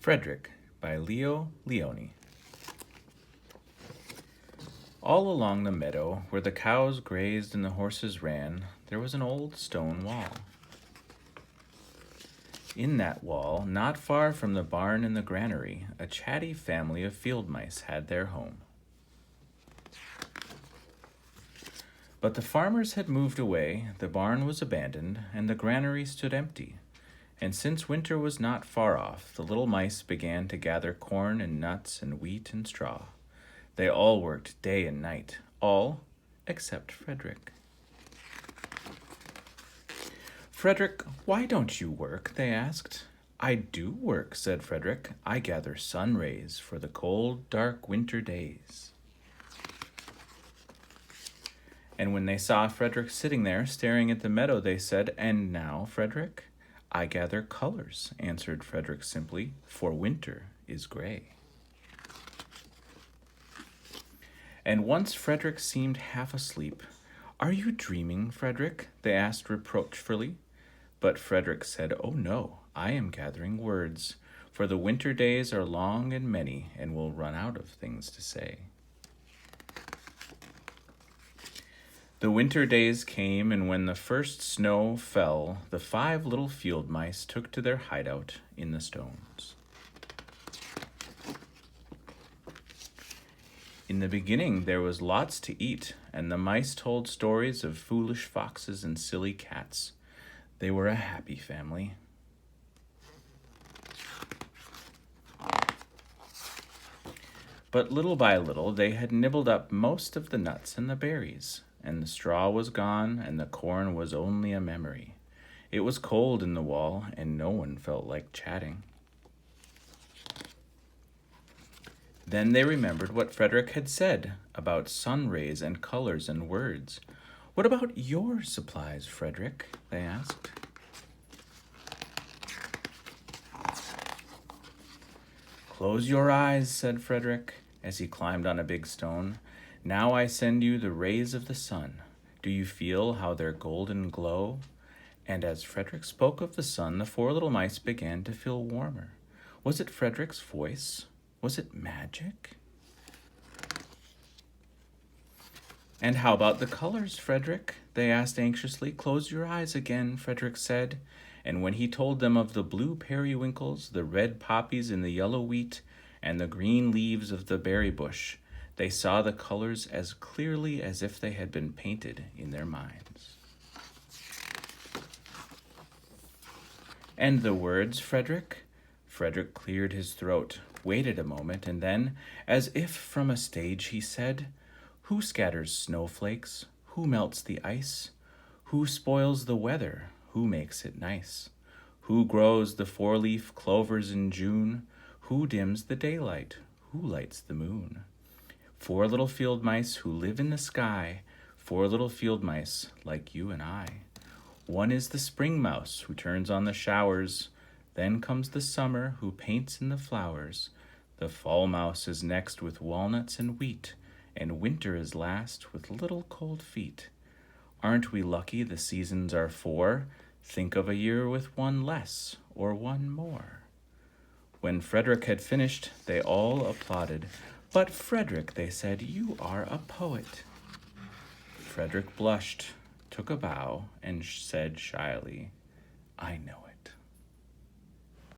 Frederick by Leo Leone. All along the meadow, where the cows grazed and the horses ran, there was an old stone wall. In that wall, not far from the barn and the granary, a chatty family of field mice had their home. But the farmers had moved away, the barn was abandoned, and the granary stood empty. And since winter was not far off, the little mice began to gather corn and nuts and wheat and straw. They all worked day and night, all except Frederick. "Frederick, why don't you work?" they asked. "I do work," said Frederick. "I gather sun rays for the cold, dark winter days." And when they saw Frederick sitting there staring at the meadow, they said, "And now, Frederick?" "I gather colors," answered Frederick simply, "for winter is gray." And once Frederick seemed half asleep. "Are you dreaming, Frederick?" they asked reproachfully. But Frederick said, "Oh no, I am gathering words, for the winter days are long and many, and will run out of things to say." The winter days came, and when the first snow fell, the 5 little field mice took to their hideout in the stones. In the beginning, there was lots to eat, and the mice told stories of foolish foxes and silly cats. They were a happy family. But little by little, they had nibbled up most of the nuts and the berries, and the straw was gone, and the corn was only a memory. It was cold in the wall, and no one felt like chatting. Then they remembered what Frederick had said about sun rays and colors and words. "What about your supplies, Frederick?" they asked. "Close your eyes," said Frederick, as he climbed on a big stone. "Now I send you the rays of the sun. Do you feel how they're golden glow?" And as Frederick spoke of the sun, the 4 little mice began to feel warmer. Was it Frederick's voice? Was it magic? "And how about the colors, Frederick?" they asked anxiously. "Close your eyes again," Frederick said. And when he told them of the blue periwinkles, the red poppies in the yellow wheat, and the green leaves of the berry bush, they saw the colors as clearly as if they had been painted in their minds. "And the words, Frederick?" Frederick cleared his throat, waited a moment, and then, as if from a stage, he said, "Who scatters snowflakes? Who melts the ice? Who spoils the weather? Who makes it nice? Who grows the 4-leaf clovers in June? Who dims the daylight? Who lights the moon? 4 little field mice who live in the sky, 4 little field mice like you and I. One is the spring mouse who turns on the showers. Then comes the summer who paints in the flowers. The fall mouse is next with walnuts and wheat, and winter is last with little cold feet. Aren't we lucky the seasons are 4? Think of a year with 1 less or 1 more." When Frederick had finished, they all applauded. "But Frederick," they said, "you are a poet." Frederick blushed, took a bow, and said shyly, "I know it."